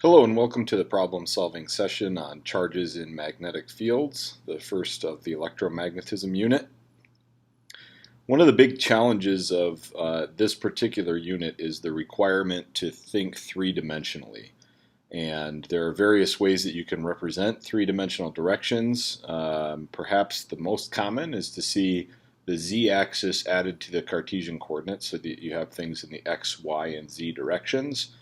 Hello and welcome to the problem-solving session on charges in magnetic fields, the first of the electromagnetism unit. One of the big challenges of this particular unit is the requirement to think three-dimensionally. And there are various ways that you can represent three-dimensional directions. Perhaps the most common is to see the z-axis added to the Cartesian coordinates so that you have things in the x, y, and z directions.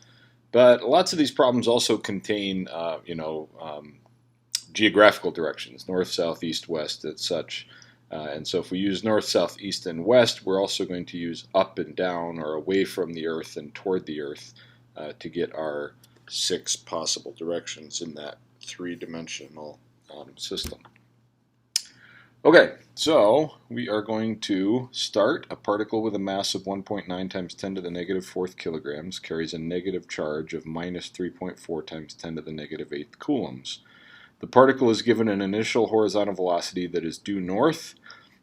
But lots of these problems also contain, geographical directions, north, south, east, west, and such. And so if we use north, south, east, and west, we're also going to use up and down or away from the Earth and toward the Earth to get our 6 possible directions in that three-dimensional system. Okay, so we are going to start. A particle with a mass of 1.9 times 10 to the negative 4th kilograms carries a negative charge of minus 3.4 times 10 to the negative 8th coulombs. The particle is given an initial horizontal velocity that is due north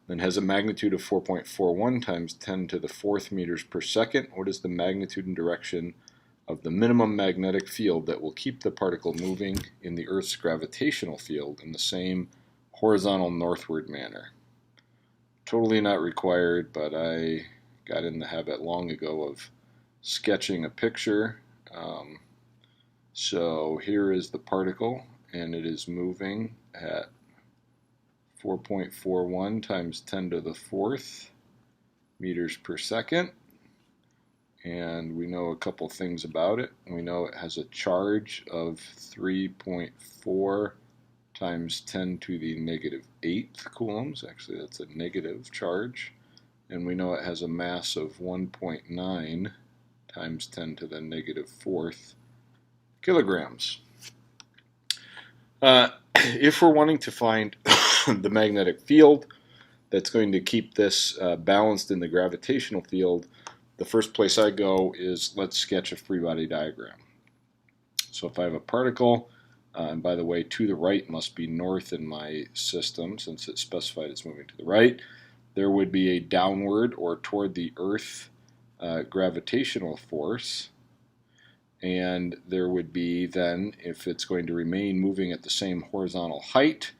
and has a magnitude of 4.41 times 10 to the 4th meters per second. What is the magnitude and direction of the minimum magnetic field that will keep the particle moving in the Earth's gravitational field in the same horizontal northward manner? Totally not required, but I got in the habit long ago of sketching a picture. So here is the particle, and it is moving at 4.41 times 10 to the 4th meters per second. And we know a couple things about it. We know it has a charge of 3.4 times 10 to the negative 8th coulombs. Actually, that's a negative charge. And we know it has a mass of 1.9 times 10 to the negative 4th kilograms. If we're wanting to find the magnetic field that's going to keep this balanced in the gravitational field, the first place I go is let's sketch a free body diagram. So if I have a particle, and by the way, to the right must be north in my system since it's specified it's moving to the right, there would be a downward or toward the Earth gravitational force. And there would be then, if it's going to remain moving at the same horizontal height,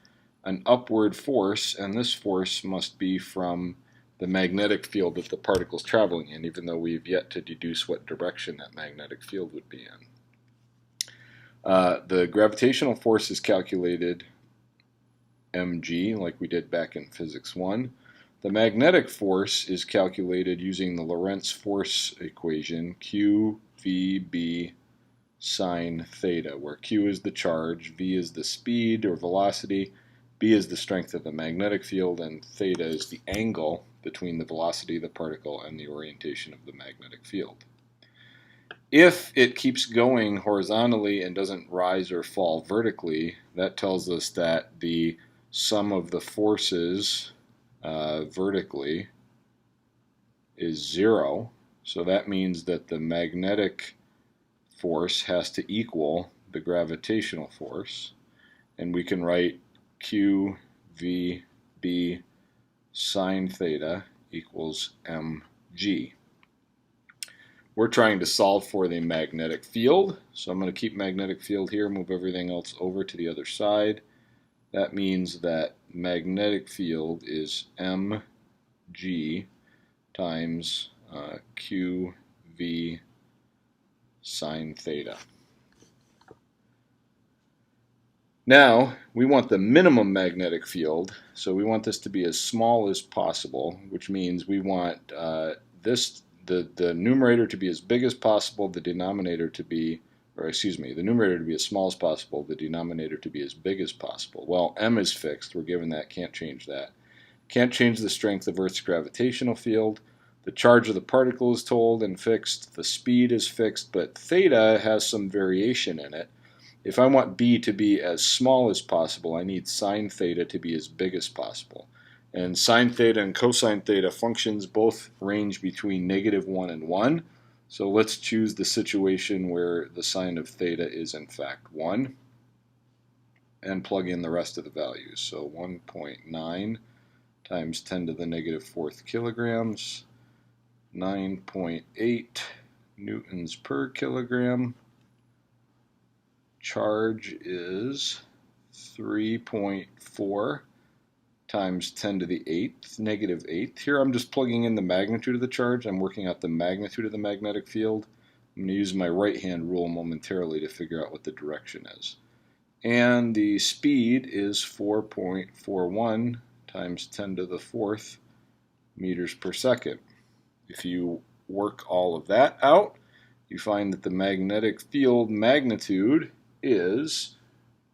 an upward force, and this force must be from the magnetic field that the particle is traveling in, even though we've yet to deduce what direction that magnetic field would be in. The gravitational force is calculated mg, like we did back in Physics 1. The magnetic force is calculated using the Lorentz force equation, Q v/b sine theta, where Q is the charge, v is the speed or velocity, b is the strength of the magnetic field, and theta is the angle between the velocity of the particle and the orientation of the magnetic field. If it keeps going horizontally and doesn't rise or fall vertically, that tells us that the sum of the forces vertically is 0. So that means that the magnetic force has to equal the gravitational force. And we can write Q v b sine theta equals mg. We're trying to solve for the magnetic field, so I'm going to keep magnetic field here, move everything else over to the other side. That means that magnetic field is mg times q v sine theta. Now, we want the minimum magnetic field, so we want this to be as small as possible, which means we want the numerator to be as big as possible, the numerator to be as small as possible, the denominator to be as big as possible. Well, m is fixed, we're given that, can't change that. Can't change the strength of Earth's gravitational field. The charge of the particle is told and fixed, the speed is fixed, but theta has some variation in it. If I want b to be as small as possible, I need sine theta to be as big as possible. And sine theta and cosine theta functions both range between -1 and 1. So let's choose the situation where the sine of theta is in fact 1 and plug in the rest of the values. So 1.9 times 10 to the negative 4th kilograms, 9.8 newtons per kilogram, charge is 3.4 times 10 to the 8th, negative 8th. Here I'm just plugging in the magnitude of the charge. I'm working out the magnitude of the magnetic field. I'm going to use my right-hand rule momentarily to figure out what the direction is. And the speed is 4.41 times 10 to the 4th meters per second. If you work all of that out, you find that the magnetic field magnitude is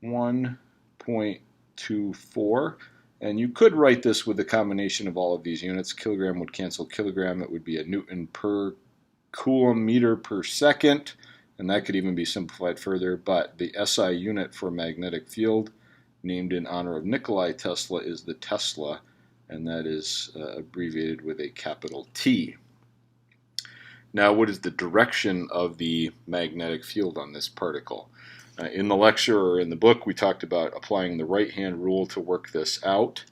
1.24. And you could write this with a combination of all of these units. Kilogram would cancel kilogram. It would be a Newton per coulomb meter per second. And that could even be simplified further. But the SI unit for magnetic field, named in honor of Nikolai Tesla, is the Tesla. And that is abbreviated with a capital T. Now, what is the direction of the magnetic field on this particle? In the lecture or in the book, we talked about applying the right-hand rule to work this out.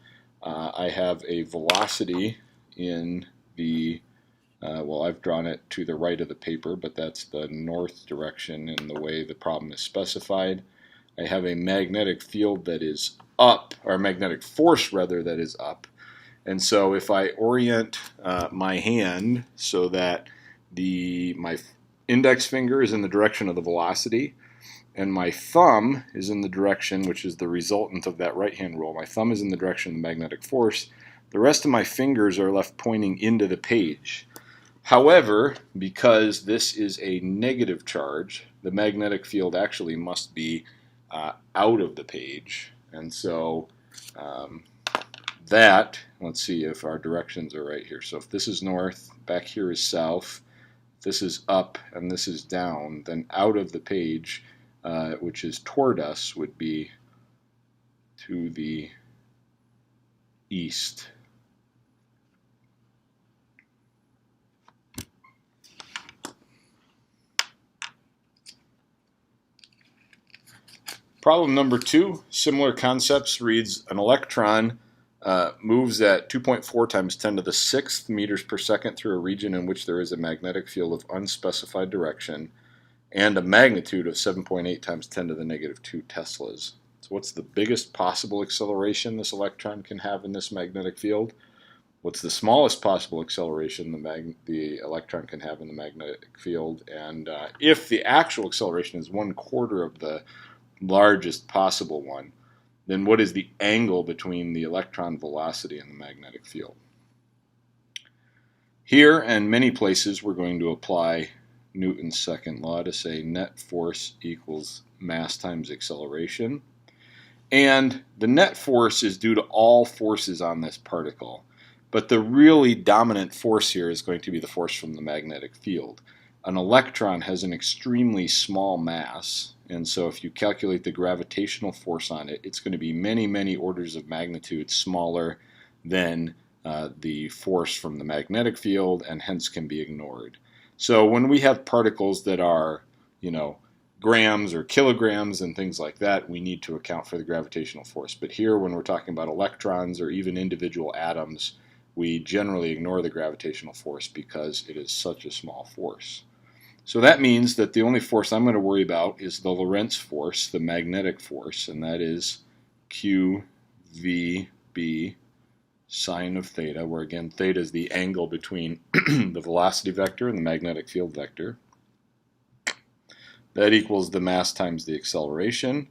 I have a velocity in the, well, I've drawn it to the right of the paper, but that's the north direction in the way the problem is specified. I have a magnetic field that is up, or a magnetic force, rather, that is up. And so if I orient my hand so that my index finger is in the direction of the velocity, and my thumb is in the direction, which is the resultant of that right-hand rule. My thumb is in the direction of the magnetic force. The rest of my fingers are left pointing into the page. However, because this is a negative charge, the magnetic field actually must be out of the page. And so let's see if our directions are right here. So if this is north, back here is south, this is up, and this is down, then out of the page, which is toward us, would be to the east. Problem number 2, similar concepts, reads an electron moves at 2.4 times 10 to the 6th meters per second through a region in which there is a magnetic field of unspecified direction and a magnitude of 7.8 times 10 to the negative 2 teslas. So what's the biggest possible acceleration this electron can have in this magnetic field? What's the smallest possible acceleration the electron can have in the magnetic field? And if the actual acceleration is 1/4 of the largest possible one, then what is the angle between the electron velocity and the magnetic field? Here and many places we're going to apply Newton's second law to say net force equals mass times acceleration. And the net force is due to all forces on this particle. But the really dominant force here is going to be the force from the magnetic field. An electron has an extremely small mass, and so if you calculate the gravitational force on it, it's going to be many, many orders of magnitude smaller than the force from the magnetic field, and hence can be ignored. So when we have particles that are, grams or kilograms and things like that, we need to account for the gravitational force. But here, when we're talking about electrons or even individual atoms, we generally ignore the gravitational force because it is such a small force. So that means that the only force I'm going to worry about is the Lorentz force, the magnetic force, and that is QVB sine of theta, where again theta is the angle between the velocity vector and the magnetic field vector. That equals the mass times the acceleration,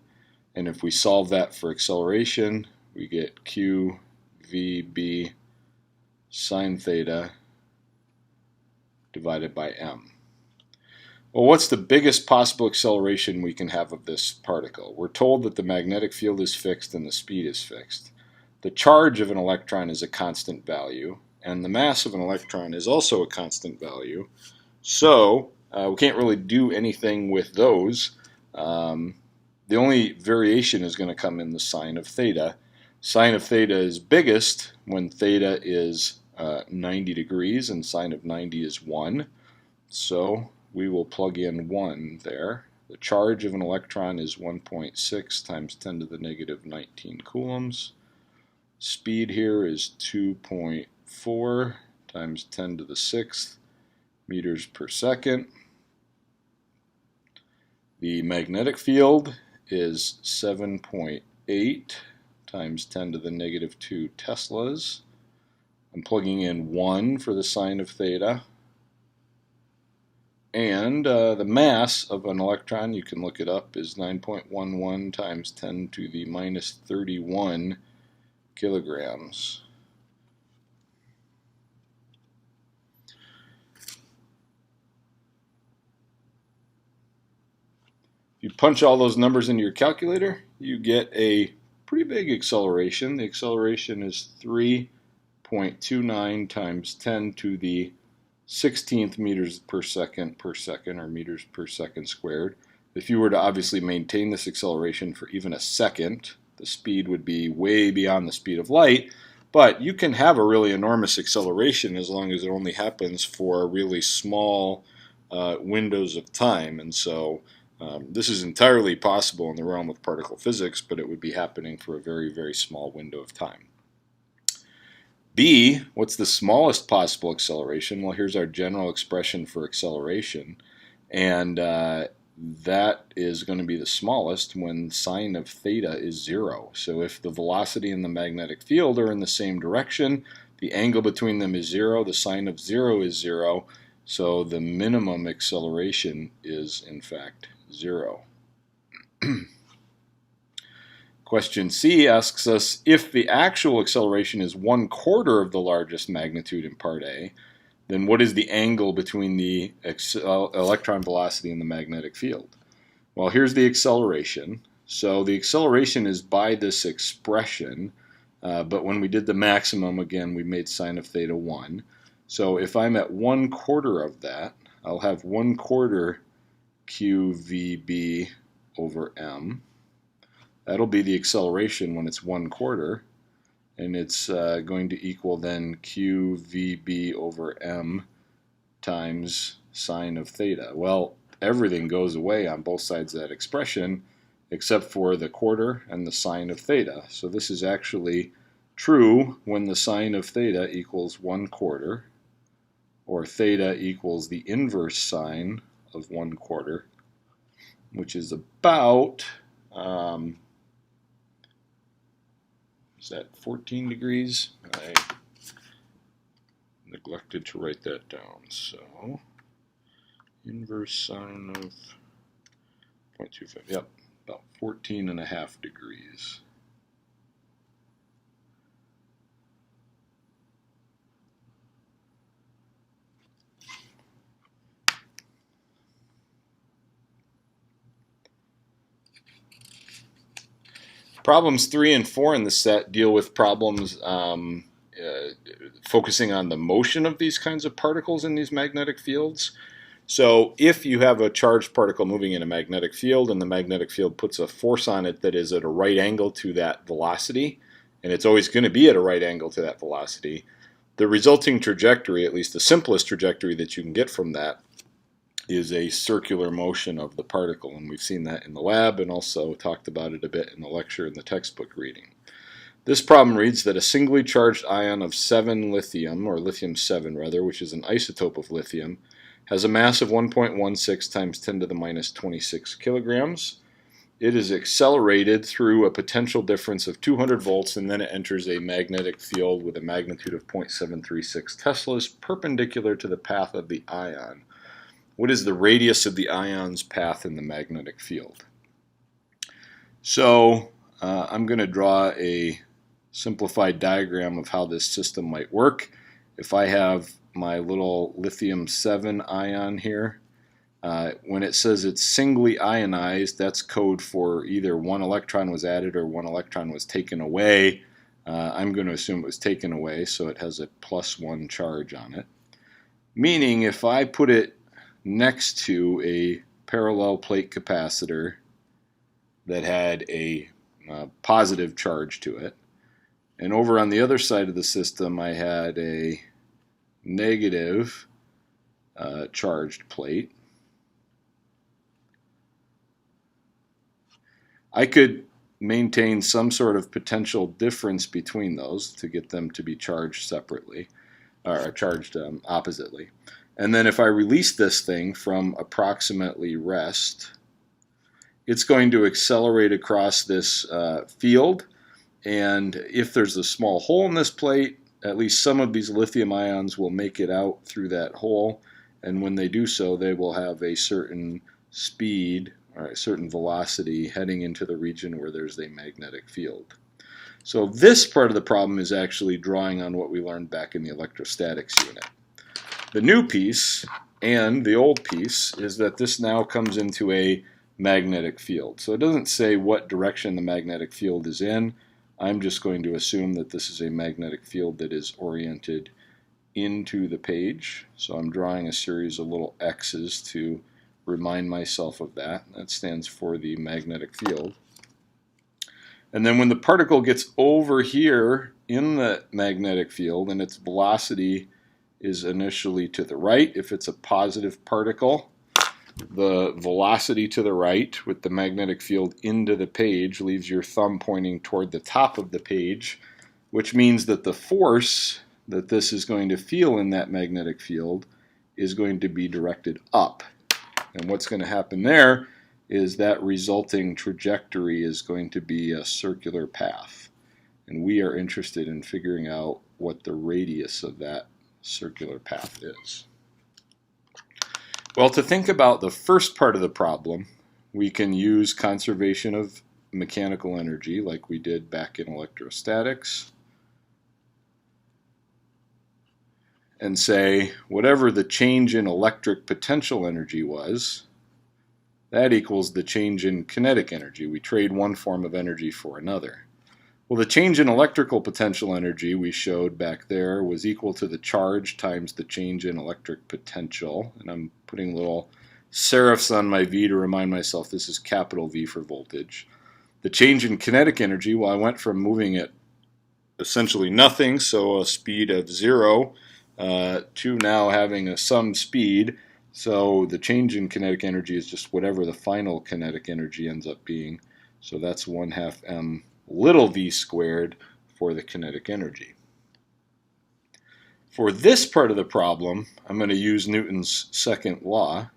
and if we solve that for acceleration, we get QVB sine theta divided by m. Well, what's the biggest possible acceleration we can have of this particle? We're told that the magnetic field is fixed and the speed is fixed. The charge of an electron is a constant value, and the mass of an electron is also a constant value. So we can't really do anything with those. The only variation is going to come in the sine of theta. Sine of theta is biggest when theta is 90 degrees and sine of 90 is 1. So we will plug in 1 there. The charge of an electron is 1.6 times 10 to the negative 19 coulombs. Speed here is 2.4 times 10 to the 6th meters per second. The magnetic field is 7.8 times 10 to the negative 2 Teslas. I'm plugging in 1 for the sine of theta. And the mass of an electron, you can look it up, is 9.11 times 10 to the minus 31 kilograms. If you punch all those numbers into your calculator, you get a pretty big acceleration. The acceleration is 3.29 times 10 to the 16th meters per second, or meters per second squared. If you were to obviously maintain this acceleration for even a second, the speed would be way beyond the speed of light, but you can have a really enormous acceleration as long as it only happens for really small windows of time. And so this is entirely possible in the realm of particle physics, but it would be happening for a very, very small window of time. B, what's the smallest possible acceleration? Well, here's our general expression for acceleration, and that is going to be the smallest when sine of theta is 0. So if the velocity and the magnetic field are in the same direction, the angle between them is 0, the sine of 0 is 0, so the minimum acceleration is in fact 0. Question C asks us, if the actual acceleration is 1/4 of the largest magnitude in part A, then what is the angle between the electron velocity and the magnetic field? Well, here's the acceleration. So the acceleration is by this expression, but when we did the maximum, again, we made sine of theta 1. So if I'm at 1/4 of that, I'll have 1/4 qvb over m. That'll be the acceleration when it's 1/4, and it's going to equal then qvb over m times sine of theta. Well, everything goes away on both sides of that expression except for the quarter and the sine of theta. So this is actually true when the sine of theta equals 1/4, or theta equals the inverse sine of 1/4, which is about is that 14 degrees? I neglected to write that down. So inverse sine of 0.25. Yep, about 14.5 degrees. Problems 3 and 4 in the set deal with problems focusing on the motion of these kinds of particles in these magnetic fields. So if you have a charged particle moving in a magnetic field and the magnetic field puts a force on it that is at a right angle to that velocity, and it's always going to be at a right angle to that velocity, the resulting trajectory, at least the simplest trajectory that you can get from that, is a circular motion of the particle, and we've seen that in the lab and also talked about it a bit in the lecture in the textbook reading. This problem reads that a singly charged ion of 7 lithium, or lithium-7 rather, which is an isotope of lithium, has a mass of 1.16 times 10 to the minus 26 kilograms. It is accelerated through a potential difference of 200 volts, and then it enters a magnetic field with a magnitude of 0.736 Teslas perpendicular to the path of the ion. What is the radius of the ion's path in the magnetic field? So I'm going to draw a simplified diagram of how this system might work. If I have my little lithium-7 ion here, when it says it's singly ionized, that's code for either one electron was added or one electron was taken away. I'm going to assume it was taken away, so it has a +1 charge on it. Meaning if I put it next to a parallel plate capacitor that had a positive charge to it, and over on the other side of the system I had a negative charged plate, I could maintain some sort of potential difference between those to get them to be charged separately, or charged oppositely. And then if I release this thing from approximately rest, it's going to accelerate across this field. And if there's a small hole in this plate, at least some of these lithium ions will make it out through that hole. And when they do so, they will have a certain speed or a certain velocity heading into the region where there's a magnetic field. So this part of the problem is actually drawing on what we learned back in the electrostatics unit. The new piece and the old piece is that this now comes into a magnetic field. So it doesn't say what direction the magnetic field is in. I'm just going to assume that this is a magnetic field that is oriented into the page. So I'm drawing a series of little X's to remind myself of that. That stands for the magnetic field. And then when the particle gets over here in the magnetic field and its velocity is initially to the right, if it's a positive particle, the velocity to the right with the magnetic field into the page leaves your thumb pointing toward the top of the page, which means that the force that this is going to feel in that magnetic field is going to be directed up. And what's going to happen there is that resulting trajectory is going to be a circular path. And we are interested in figuring out what the radius of that circular path is. Well, to think about the first part of the problem, we can use conservation of mechanical energy like we did back in electrostatics and say whatever the change in electric potential energy was, that equals the change in kinetic energy. We trade one form of energy for another. Well, the change in electrical potential energy we showed back there was equal to the charge times the change in electric potential. And I'm putting little serifs on my V to remind myself this is capital V for voltage. The change in kinetic energy, well, I went from moving at essentially nothing, so a speed of 0, to now having some speed. So the change in kinetic energy is just whatever the final kinetic energy ends up being. So that's 1/2 m little v squared for the kinetic energy. For this part of the problem, I'm going to use Newton's second law.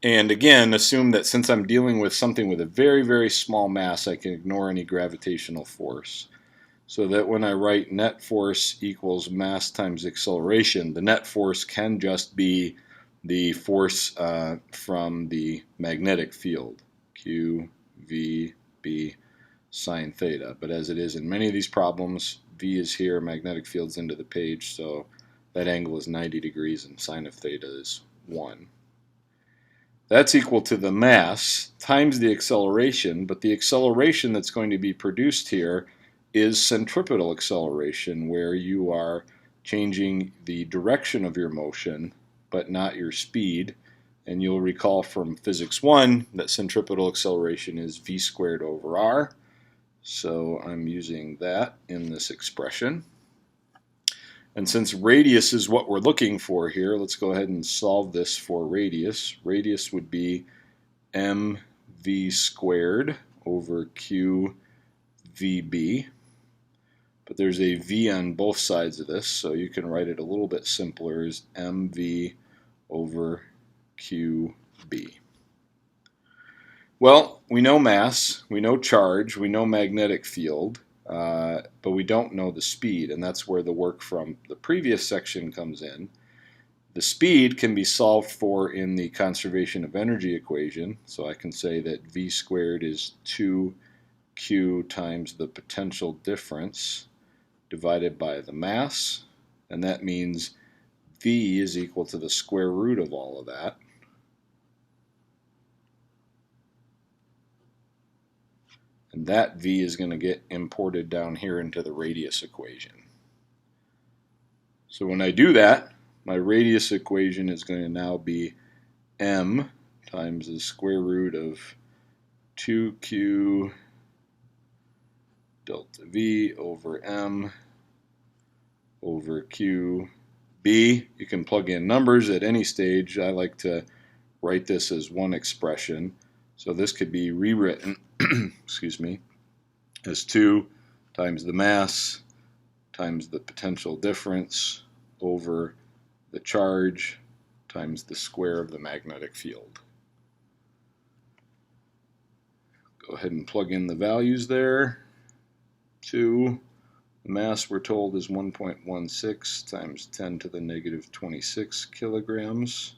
And again, assume that since I'm dealing with something with a very, very small mass, I can ignore any gravitational force. So that when I write net force equals mass times acceleration, the net force can just be the force from the magnetic field, Q, V, B, sine theta. But as it is in many of these problems, V is here, magnetic field's into the page, so that angle is 90 degrees and sine of theta is 1. That's equal to the mass times the acceleration, but the acceleration that's going to be produced here is centripetal acceleration, where you are changing the direction of your motion but not your speed. And you'll recall from physics 1 that centripetal acceleration is v squared over r. So I'm using that in this expression. And since radius is what we're looking for here, let's go ahead and solve this for radius. Radius would be mv squared over q vb. But there's a v on both sides of this, so you can write it a little bit simpler as mv over qb. Well, we know mass, we know charge, we know magnetic field, but we don't know the speed, and that's where the work from the previous section comes in. The speed can be solved for in the conservation of energy equation, so I can say that v squared is 2q times the potential difference divided by the mass, and that means v is equal to the square root of all of that. And that v is going to get imported down here into the radius equation. So when I do that, my radius equation is going to now be m times the square root of 2q delta v over m over q b. You can plug in numbers at any stage. I like to write this as one expression. So this could be rewritten excuse me, as 2 times the mass times the potential difference over the charge times the square of the magnetic field. Go ahead and plug in the values there. 2. The mass we're told is 1.16 times 10 to the negative 26 kilograms.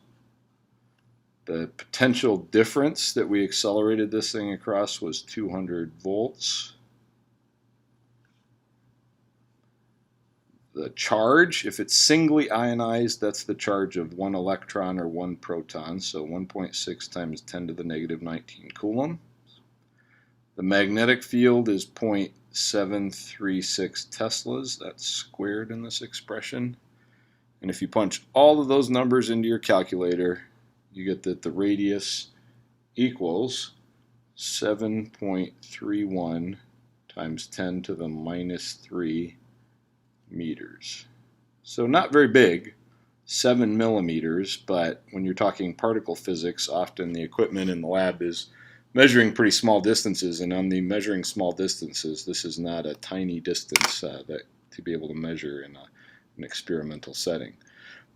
The potential difference that we accelerated this thing across was 200 volts. The charge, if it's singly ionized, that's the charge of 1 electron or 1 proton, so 1.6 times 10 to the negative 19 coulomb. The magnetic field is 0.736 teslas. That's squared in this expression. And if you punch all of those numbers into your calculator, you get that the radius equals 7.31 times 10 to the minus 3 meters. So not very big, 7 millimeters, but when you're talking particle physics, often the equipment in the lab is measuring pretty small distances, and on the measuring small distances, this is not a tiny distance that to be able to measure in an experimental setting.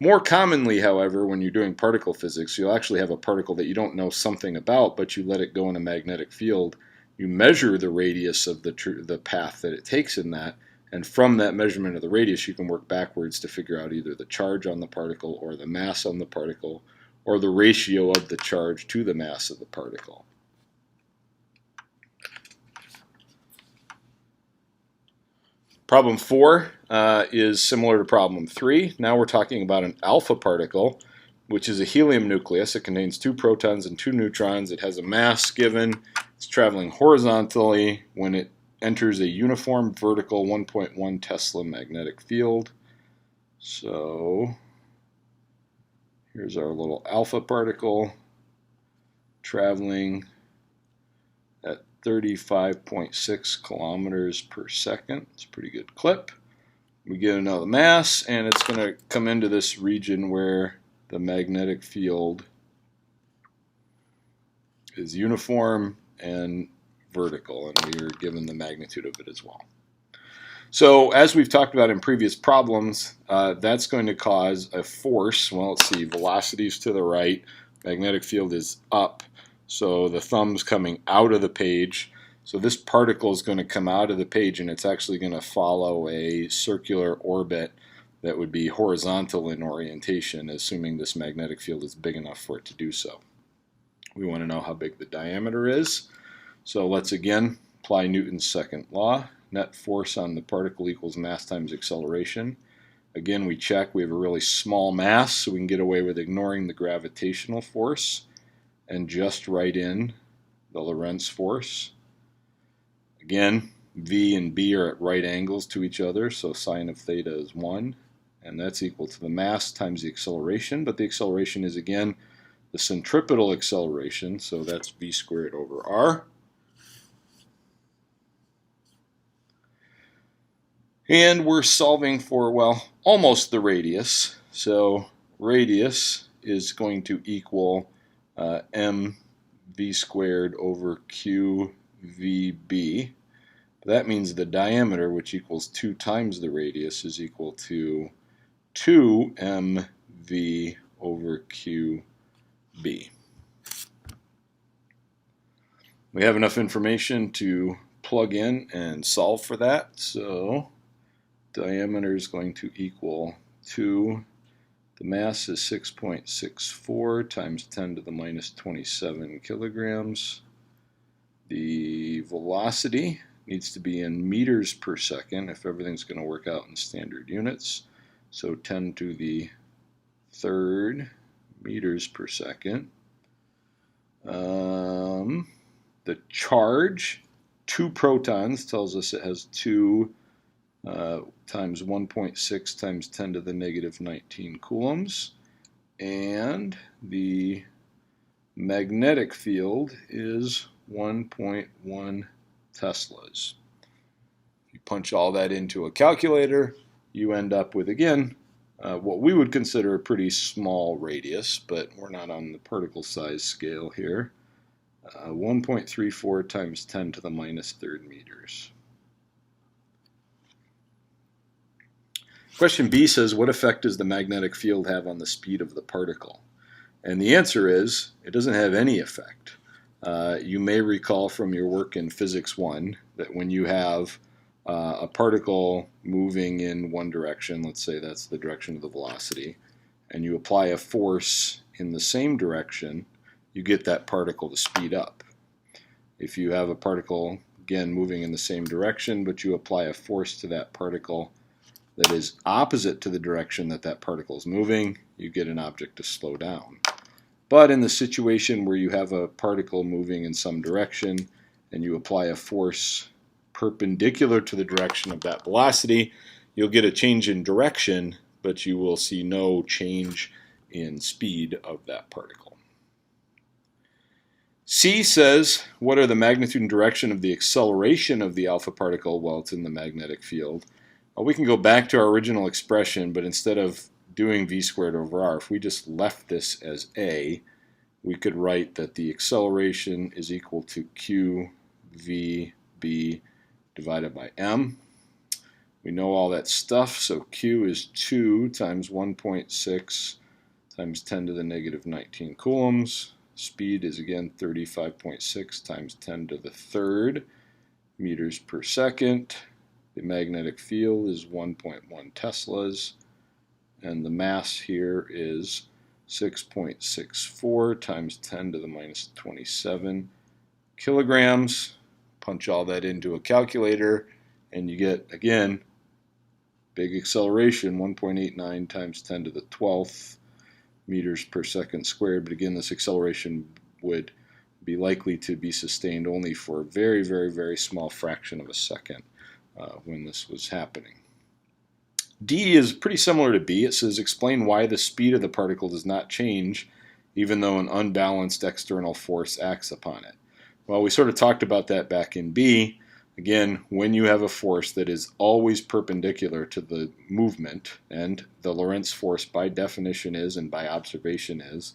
More commonly, however, when you're doing particle physics, you'll actually have a particle that you don't know something about, but you let it go in a magnetic field. You measure the radius of the path that it takes in that, and from that measurement of the radius, you can work backwards to figure out either the charge on the particle or the mass on the particle or the ratio of the charge to the mass of the particle. Problem 4 is similar to problem 3. Now we're talking about an alpha particle, which is a helium nucleus. It contains 2 protons and 2 neutrons. It has a mass given. It's traveling horizontally when it enters a uniform vertical 1.1 Tesla magnetic field. So here's our little alpha particle traveling at 35.6 kilometers per second. It's a pretty good clip. We get another mass, and it's going to come into this region where the magnetic field is uniform and vertical, and we are given the magnitude of it as well. So as we've talked about in previous problems, that's going to cause a force. Well, let's see, velocity's to the right, magnetic field is up, so the thumb's coming out of the page. So this particle is going to come out of the page, and it's actually going to follow a circular orbit that would be horizontal in orientation, assuming this magnetic field is big enough for it to do so. We want to know how big the diameter is. So let's again apply Newton's second law. Net force on the particle equals mass times acceleration. Again, we check we have a really small mass, so we can get away with ignoring the gravitational force and just write in the Lorentz force. Again, V and B are at right angles to each other, so sine of theta is 1, and that's equal to the mass times the acceleration, but the acceleration is again the centripetal acceleration, so that's V squared over R. And we're solving for, well, almost the radius. So radius is going to equal mv squared over qvb. That means the diameter, which equals 2 times the radius, is equal to 2mv over qb. We have enough information to plug in and solve for that. So diameter is going to equal 2. The mass is 6.64 times 10 to the minus 27 kilograms. The velocity needs to be in meters per second if everything's going to work out in standard units. So 10 to the third meters per second. The charge, 2 protons, tells us it has 2 times 1.6 times 10 to the negative 19 coulombs. And the magnetic field is 1.1 teslas. If you punch all that into a calculator, you end up with, again, what we would consider a pretty small radius, but we're not on the particle size scale here. 1.34 times 10 to the minus third meters. Question B says, what effect does the magnetic field have on the speed of the particle? And the answer is, it doesn't have any effect. You may recall from your work in Physics 1 that when you have a particle moving in one direction, let's say that's the direction of the velocity, and you apply a force in the same direction, you get that particle to speed up. If you have a particle, again, moving in the same direction, but you apply a force to that particle that is opposite to the direction that that particle is moving, you get an object to slow down. But in the situation where you have a particle moving in some direction and you apply a force perpendicular to the direction of that velocity, you'll get a change in direction, but you will see no change in speed of that particle. C says, what are the magnitude and direction of the acceleration of the alpha particle while it's in the magnetic field? Well, we can go back to our original expression, but instead of doing v squared over r, if we just left this as a, we could write that the acceleration is equal to qvb divided by m. We know all that stuff, so q is 2 times 1.6 times 10 to the negative 19 coulombs. Speed is again 35.6 times 10 to the third meters per second. The magnetic field is 1.1 teslas, and the mass here is 6.64 times 10 to the minus 27 kilograms. Punch all that into a calculator, and you get, again, big acceleration, 1.89 times 10 to the 12th meters per second squared. But again, this acceleration would be likely to be sustained only for a very, very, very small fraction of a second. When this was happening. D is pretty similar to B. It says explain why the speed of the particle does not change even though an unbalanced external force acts upon it. Well, we sort of talked about that back in B. Again, when you have a force that is always perpendicular to the movement, and the Lorentz force by definition is and by observation is,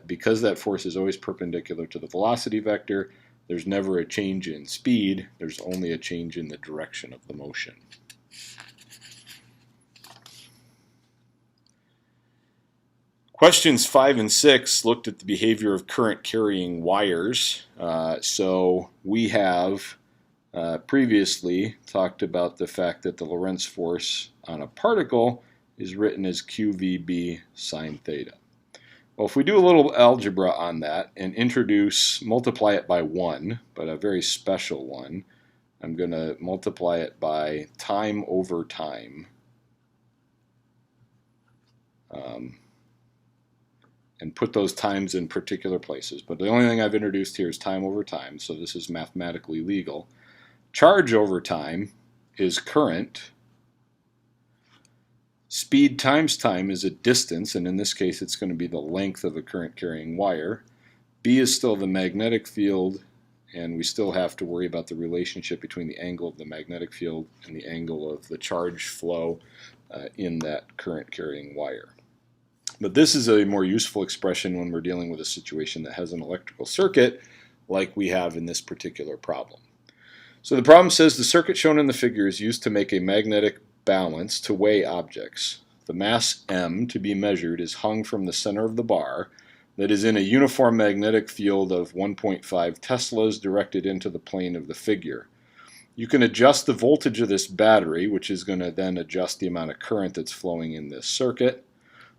because that force is always perpendicular to the velocity vector, there's never a change in speed, there's only a change in the direction of the motion. Questions 5 and 6 looked at the behavior of current carrying wires. So we have previously talked about the fact that the Lorentz force on a particle is written as qvb sine theta. Well, if we do a little algebra on that and multiply it by 1, but a very special one, I'm going to multiply it by time over time. And put those times in particular places. But the only thing I've introduced here is time over time, so this is mathematically legal. Charge over time is current. Speed times time is a distance, and in this case it's going to be the length of a current carrying wire. B is still the magnetic field, and we still have to worry about the relationship between the angle of the magnetic field and the angle of the charge flow in that current carrying wire. But this is a more useful expression when we're dealing with a situation that has an electrical circuit like we have in this particular problem. So the problem says the circuit shown in the figure is used to make a magnetic balance to weigh objects. The mass m to be measured is hung from the center of the bar that is in a uniform magnetic field of 1.5 teslas directed into the plane of the figure. You can adjust the voltage of this battery, which is going to then adjust the amount of current that's flowing in this circuit.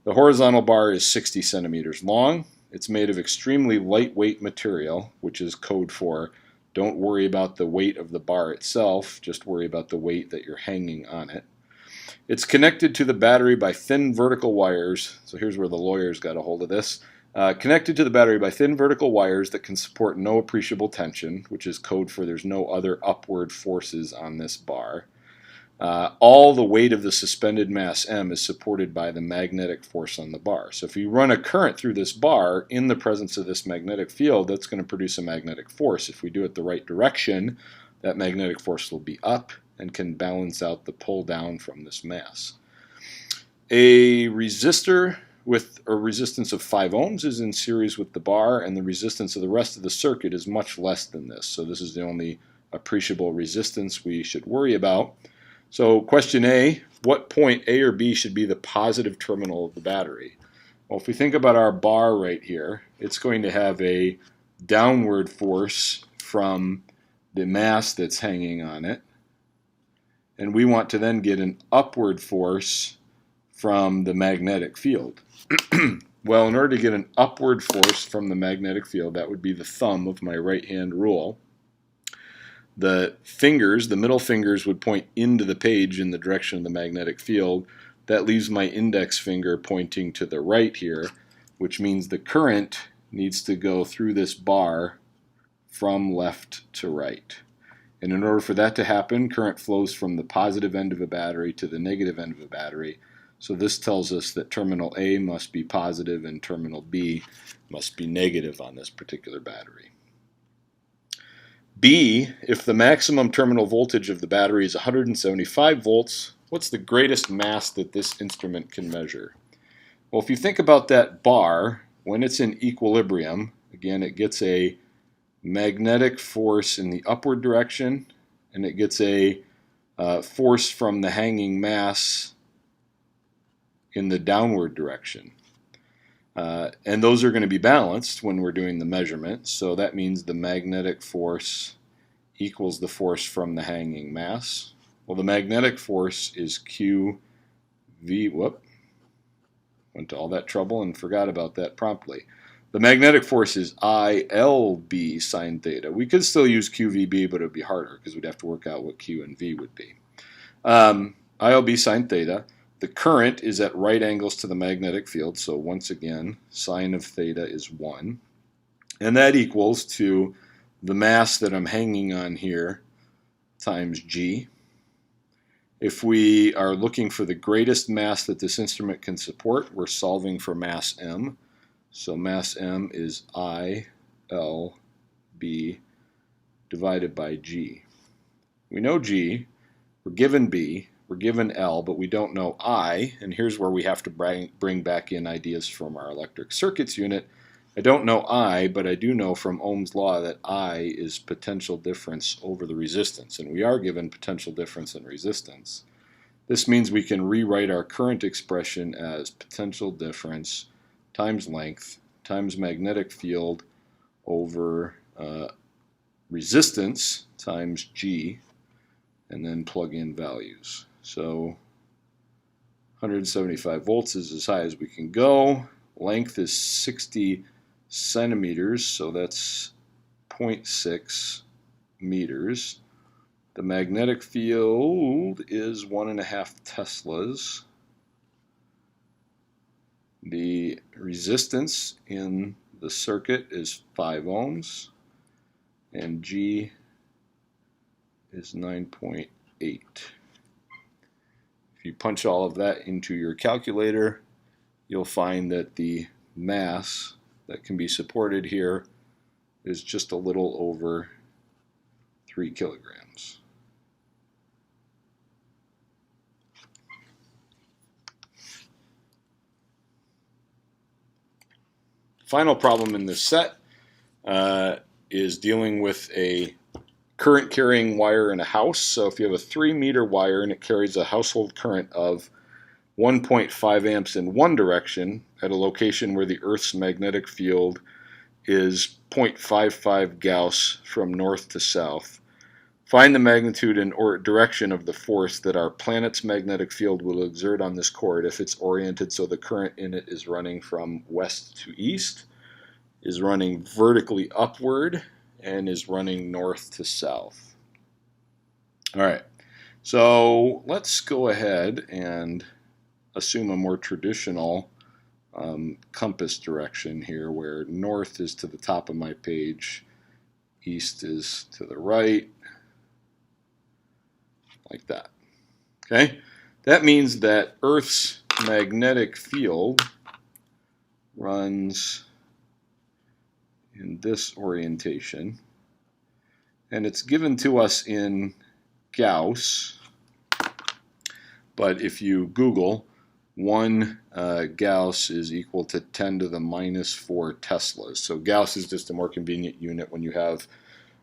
The horizontal bar is 60 centimeters long. It's made of extremely lightweight material, which is code for don't worry about the weight of the bar itself, just worry about the weight that you're hanging on it. It's connected to the battery by thin vertical wires. So here's where the lawyers got a hold of this. Connected to the battery by thin vertical wires that can support no appreciable tension, which is code for there's no other upward forces on this bar. All the weight of the suspended mass m is supported by the magnetic force on the bar. So if you run a current through this bar in the presence of this magnetic field, that's going to produce a magnetic force. If we do it the right direction, that magnetic force will be up and can balance out the pull down from this mass. A resistor with a resistance of 5 ohms is in series with the bar, and the resistance of the rest of the circuit is much less than this. So this is the only appreciable resistance we should worry about. So question A, what point A or B should be the positive terminal of the battery? Well, if we think about our bar right here, it's going to have a downward force from the mass that's hanging on it. And we want to then get an upward force from the magnetic field. Well, in order to get an upward force from the magnetic field, that would be the thumb of my right-hand rule. The fingers, the middle fingers, would point into the page in the direction of the magnetic field. That leaves my index finger pointing to the right here, which means the current needs to go through this bar from left to right. And in order for that to happen, current flows from the positive end of a battery to the negative end of a battery. So this tells us that terminal A must be positive and terminal B must be negative on this particular battery. B, if the maximum terminal voltage of the battery is 175 volts, what's the greatest mass that this instrument can measure? Well, if you think about that bar, when it's in equilibrium, again, it gets a magnetic force in the upward direction, and it gets a force from the hanging mass in the downward direction. And those are going to be balanced when we're doing the measurement, so that means the magnetic force equals the force from the hanging mass. Well, the magnetic force is QV, went to all that trouble and forgot about that promptly. The magnetic force is ILB sine theta. We could still use QVB, but it would be harder because we'd have to work out what Q and V would be. ILB sine theta. The current is at right angles to the magnetic field, so once again, sine of theta is 1. And that equals to the mass that I'm hanging on here times G. If we are looking for the greatest mass that this instrument can support, we're solving for mass M. So mass M is ILB divided by G. We know G, we're given B, we're given L, but we don't know I, and here's where we have to bring back in ideas from our electric circuits unit. I don't know I, but I do know from Ohm's law that I is potential difference over the resistance, and we are given potential difference and resistance. This means we can rewrite our current expression as potential difference times length times magnetic field over resistance times G, and then plug in values. So 175 volts is as high as we can go. Length is 60 centimeters, so that's 0.6 meters. The magnetic field is 1.5 Teslas. The resistance in the circuit is 5 ohms, and G is 9.8. If you punch all of that into your calculator, you'll find that the mass that can be supported here is just a little over 3 kilograms. Final problem in this set is dealing with a current carrying wire in a house. So if you have a 3-meter wire and it carries a household current of 1.5 amps in one direction at a location where the Earth's magnetic field is 0.55 Gauss from north to south, find the magnitude and direction of the force that our planet's magnetic field will exert on this cord if it's oriented so the current in it is running from west to east, is running vertically upward, and is running north to south. All right, so let's go ahead and assume a more traditional compass direction here, where north is to the top of my page, east is to the right, like that. Okay, that means that Earth's magnetic field runs in this orientation, and it's given to us in Gauss, but if you Google, 1 Gauss is equal to 10 to the minus 4 Teslas. So Gauss is just a more convenient unit when you have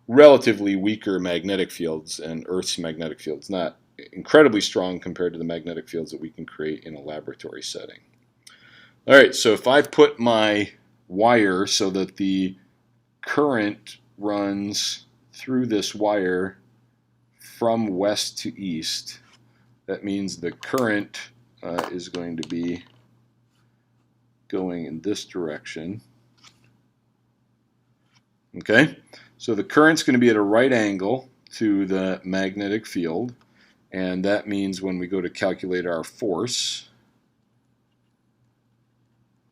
relatively weaker magnetic fields, and Earth's magnetic field is not incredibly strong compared to the magnetic fields that we can create in a laboratory setting. All right, so if I put my wire so that the current runs through this wire from west to east, that means the current is going to be going in this direction. Okay, so the current's going to be at a right angle to the magnetic field, and that means when we go to calculate our force,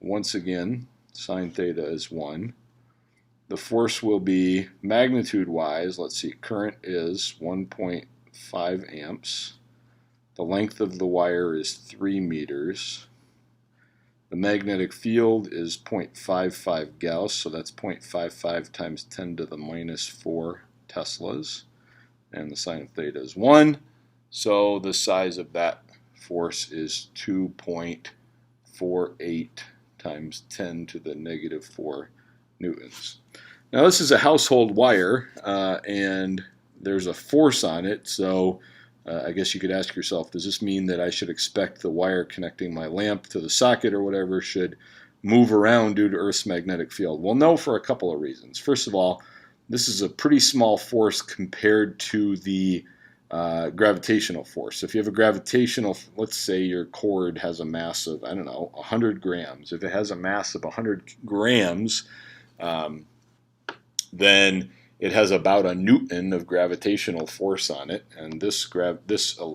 once again, sine theta is 1. The force will be magnitude-wise, let's see, current is 1.5 amps. The length of the wire is 3 meters. The magnetic field is 0.55 Gauss, so that's 0.55 times 10 to the minus 4 Teslas. And the sine of theta is 1. So the size of that force is 2.48 times 10 to the negative 4 newtons. Now this is a household wire, and there's a force on it, so I guess you could ask yourself, does this mean that I should expect the wire connecting my lamp to the socket or whatever should move around due to Earth's magnetic field? Well, no, for a couple of reasons. First of all, this is a pretty small force compared to the gravitational force. So if you have a gravitational, let's say your cord has a mass of, I don't know, 100 grams. If it has a mass of 100 grams, then it has about a Newton of gravitational force on it, and this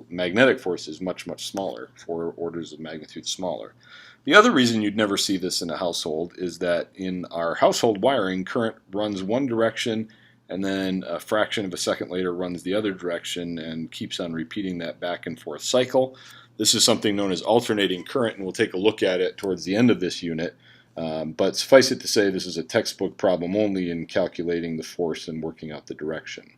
magnetic force is much, much smaller, 4 orders of magnitude smaller. The other reason you'd never see this in a household is that in our household wiring, current runs one direction and then a fraction of a second later runs the other direction and keeps on repeating that back and forth cycle. This is something known as alternating current, and we'll take a look at it towards the end of this unit. But suffice it to say, this is a textbook problem only in calculating the force and working out the direction.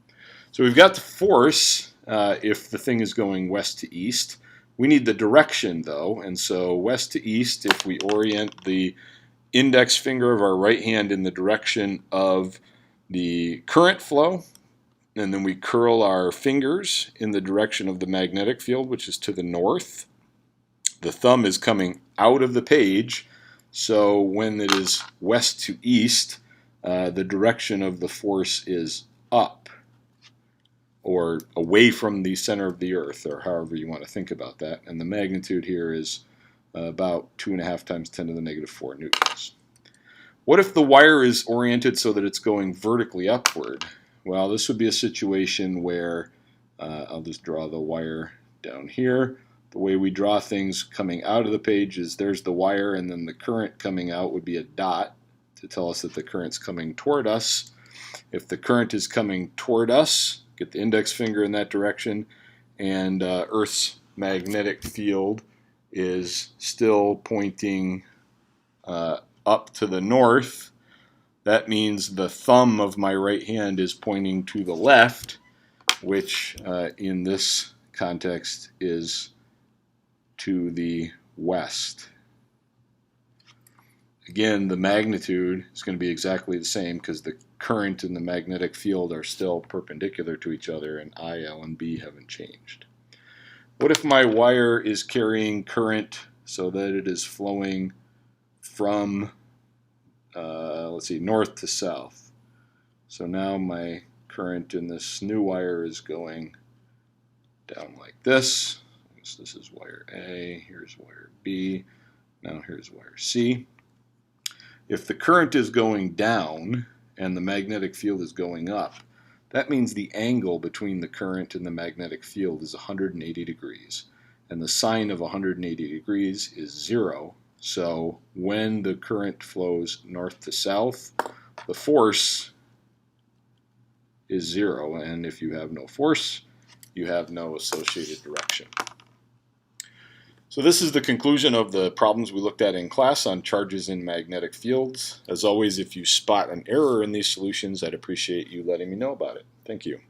So we've got the force if the thing is going west to east. We need the direction though, and so west to east, if we orient the index finger of our right hand in the direction of the current flow, and then we curl our fingers in the direction of the magnetic field, which is to the north. The thumb is coming out of the page, so when it is west to east, the direction of the force is up, or away from the center of the Earth, or however you want to think about that. And the magnitude here is about 2.5 times 10 to the negative 4 newtons. What if the wire is oriented so that it's going vertically upward? Well, this would be a situation where, I'll just draw the wire down here. The way we draw things coming out of the page is there's the wire, and then the current coming out would be a dot to tell us that the current's coming toward us. If the current is coming toward us, get the index finger in that direction, and Earth's magnetic field is still pointing up to the north, that means the thumb of my right hand is pointing to the left, which in this context is to the west. Again, the magnitude is going to be exactly the same because the current and the magnetic field are still perpendicular to each other, and I, L, and B haven't changed. What if my wire is carrying current so that it is flowing from, let's see, north to south? So now my current in this new wire is going down like this. So this is wire A, here's wire B, now here's wire C. If the current is going down and the magnetic field is going up, that means the angle between the current and the magnetic field is 180 degrees. And the sine of 180 degrees is 0. So when the current flows north to south, the force is 0. And if you have no force, you have no associated direction. So this is the conclusion of the problems we looked at in class on charges in magnetic fields. As always, if you spot an error in these solutions, I'd appreciate you letting me know about it. Thank you.